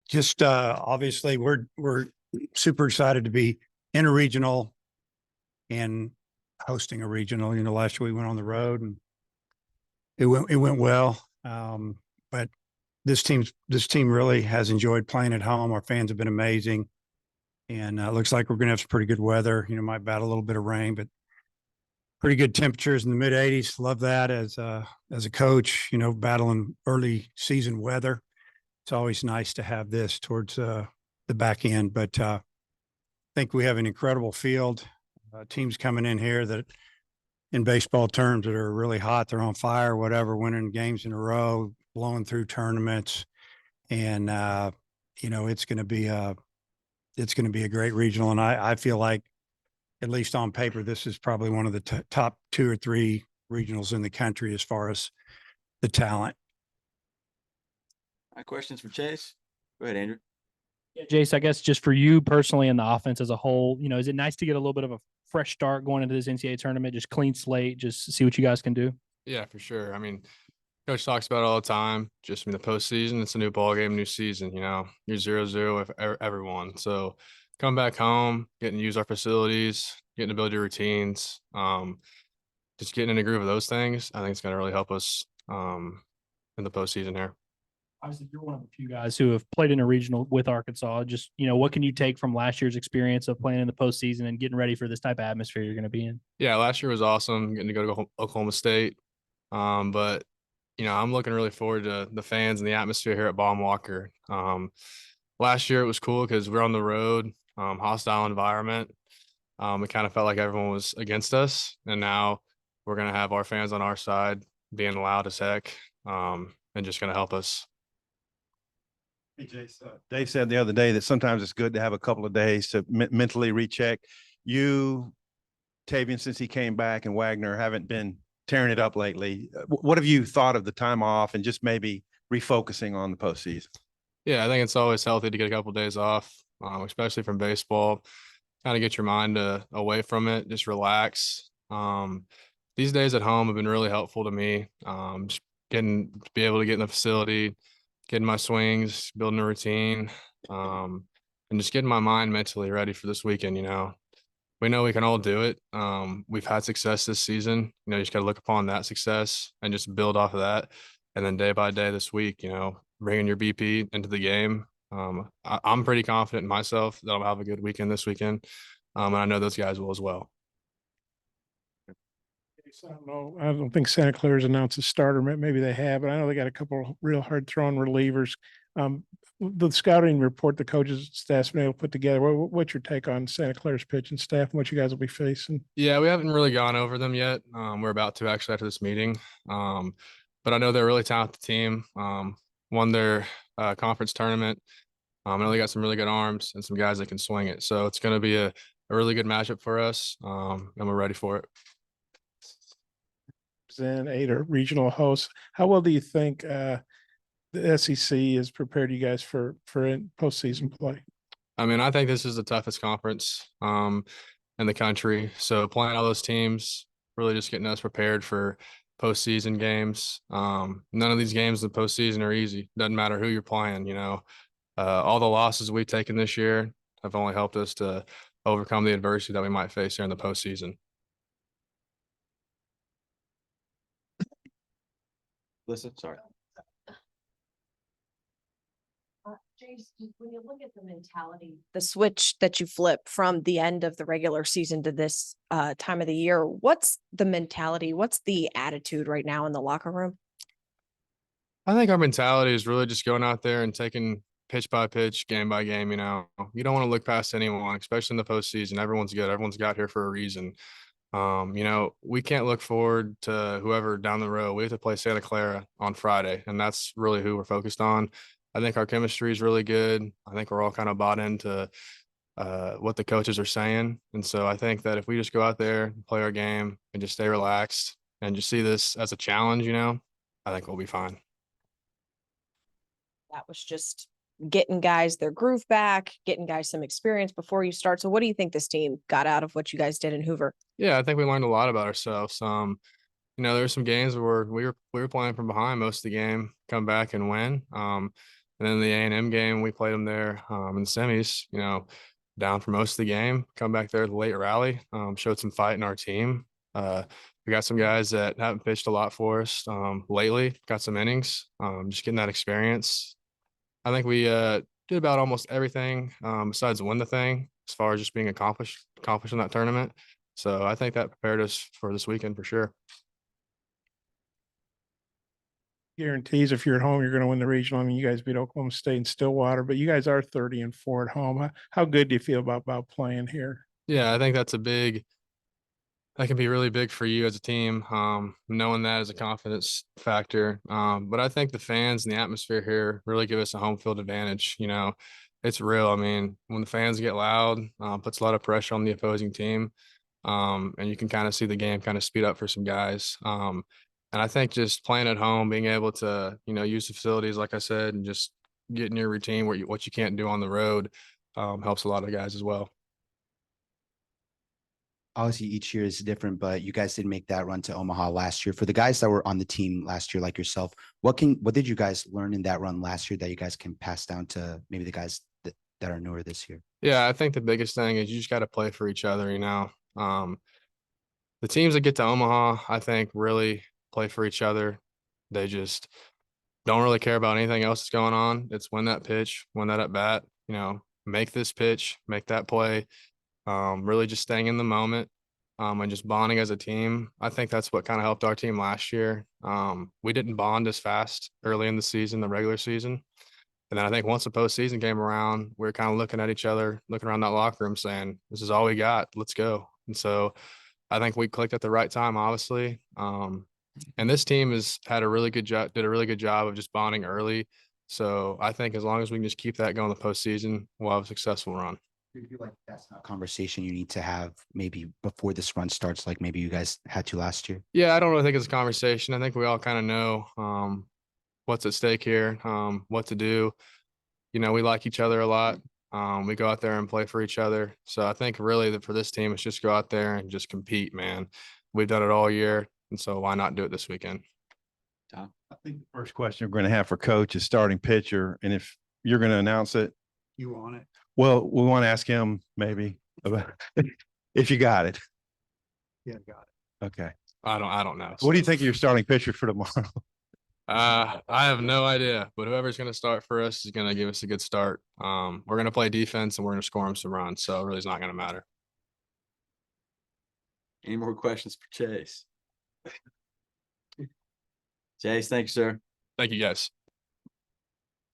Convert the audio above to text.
Just obviously we're super excited to be in a regional and hosting a regional. Last year we went on the road and it went well. But this team really has enjoyed playing at home. Our fans have been amazing, and it looks like we're going to have some pretty good weather. Might battle a little bit of rain, but pretty good temperatures in the mid 80s. Love that as a coach. Battling early season weather. It's always nice to have this towards the back end, but I think we have an incredible field. Teams coming in here that, in baseball terms, that are really hot. They're on fire, whatever, winning games in a row, blowing through tournaments, and it's going to be a great regional. And I feel like, at least on paper, this is probably one of the top 2 or 3 regionals in the country as far as the talent. Questions for Chase? Go ahead, Andrew. Yeah, Jace, I guess just for you personally and the offense as a whole, is it nice to get a little bit of a fresh start going into this NCAA tournament, just clean slate, just see what you guys can do? Yeah, for sure. I mean, Coach talks about it all the time. Just the postseason, it's a new ball game, new season. You're 0-0 with everyone. So come back home, getting to use our facilities, getting to build your routines, just getting in a groove of those things. I think it's going to really help us in the postseason here. Obviously, you're one of the few guys who have played in a regional with Arkansas. Just, what can you take from last year's experience of playing in the postseason and getting ready for this type of atmosphere you're going to be in? Yeah, last year was awesome, getting to go to Oklahoma State. But I'm looking really forward to the fans and the atmosphere here at Baum Walker. Last year it was cool because we're on the road, hostile environment. It kind of felt like everyone was against us, and now we're going to have our fans on our side being loud as heck, and just going to help us. Hey, Jace, Dave said the other day that sometimes it's good to have a couple of days to mentally recheck. You, Tavian, since he came back, and Wagner haven't been tearing it up lately. What have you thought of the time off and just maybe refocusing on the postseason? Yeah, I think it's always healthy to get a couple of days off, especially from baseball. Kind of get your mind away from it, just relax. These days at home have been really helpful to me. Just be able to get in the facility, getting my swings, building a routine, and just getting my mind mentally ready for this weekend. We know we can all do it. We've had success this season. You just got to look upon that success and just build off of that. And then day by day this week, bringing your BP into the game. I'm pretty confident in myself that I'll have a good weekend this weekend. And I know those guys will as well. I don't know. I don't think Santa Clara's announced a starter. Maybe they have, but I know they got a couple of real hard throwing relievers. The scouting report the coaches staff's been able to put together. What's your take on Santa Clara's pitching staff and what you guys will be facing? Yeah, we haven't really gone over them yet. We're about to actually after this meeting. But I know they're a really talented team. Won their conference tournament. I know they got some really good arms and some guys that can swing it. So it's going to be a really good matchup for us, and we're ready for it. And 8 are regional hosts. How well do you think the SEC has prepared you guys for postseason play? I mean, I think this is the toughest conference in the country. So playing all those teams, really just getting us prepared for postseason games. None of these games in the postseason are easy. Doesn't matter who you're playing. All the losses we've taken this year have only helped us to overcome the adversity that we might face here in the postseason. Listen, sorry. Jace, when you look at the mentality, the switch that you flip from the end of the regular season to this time of the year, what's the mentality? What's the attitude right now in the locker room? I think our mentality is really just going out there and taking pitch by pitch, game by game. You don't want to look past anyone, especially in the postseason. Everyone's good. Everyone's got here for a reason. We can't look forward to whoever down the road. We have to play Santa Clara on Friday, and that's really who we're focused on. I think our chemistry is really good. I think we're all kind of bought into what the coaches are saying. And so I think that if we just go out there and play our game and just stay relaxed and just see this as a challenge, I think we'll be fine. That was just getting guys their groove back, getting guys some experience before you start. So what do you think this team got out of what you guys did in Hoover? Yeah, I think we learned a lot about ourselves. There were some games where we were playing from behind most of the game, come back and win. And then the A&M game, we played them there in the semis, you know, down for most of the game, come back there at the late rally, showed some fight in our team. We got some guys that haven't pitched a lot for us lately, got some innings, just getting that experience. I think we did about almost everything besides win the thing as far as just being accomplished in that tournament. So I think that prepared us for this weekend for sure. Guarantees if you're at home, you're going to win the regional. I mean, you guys beat Oklahoma State and Stillwater, but you guys are 30-4 at home. How good do you feel about playing here? Yeah, I think that can be really big for you as a team. Knowing that is a confidence factor. But I think the fans and the atmosphere here really give us a home field advantage. You know, it's real. I mean, when the fans get loud, puts a lot of pressure on the opposing team. And you can kind of see the game kind of speed up for some guys. And I think just playing at home, being able to, you know, use the facilities, like I said, and just get in your routine what you can't do on the road helps a lot of guys as well. Obviously each year is different, but you guys did make that run to Omaha last year. For the guys that were on the team last year, like yourself, what did you guys learn in that run last year that you guys can pass down to maybe the guys that are newer this year? Yeah, I think the biggest thing is you just got to play for each other, you know. The teams that get to Omaha, I think, really play for each other. They just don't really care about anything else that's going on. It's win that pitch, win that at bat, you know, make this pitch, make that play. Really just staying in the moment and just bonding as a team. I think that's what kind of helped our team last year. We didn't bond as fast early in the season, the regular season. And then I think once the postseason came around, we were kind of looking at each other, looking around that locker room saying, this is all we got. Let's go. And so I think we clicked at the right time, obviously. And this team has had a really good job, did a really good job of just bonding early. So I think as long as we can just keep that going the postseason, we'll have a successful run. Do you feel like that's not a conversation you need to have maybe before this run starts, like maybe you guys had to last year? Yeah, I don't really think it's a conversation. I think we all kind of know what's at stake here, what to do. You know, we like each other a lot. We go out there and play for each other. So I think really that for this team, it's just go out there and just compete, man. We've done it all year. And so why not do it this weekend? I think the first question we're going to have for coach is starting pitcher. And if you're going to announce it, You want it? well, we want to ask him maybe about if you got it. Yeah, got it. Okay. I don't know. What do you think of your starting pitcher for tomorrow? I have no idea, but whoever's going to start for us is going to give us a good start. We're going to play defense and we're going to score them some runs. So it really is not going to matter. Any more questions for Chase? Chase, thanks, sir. Thank you guys.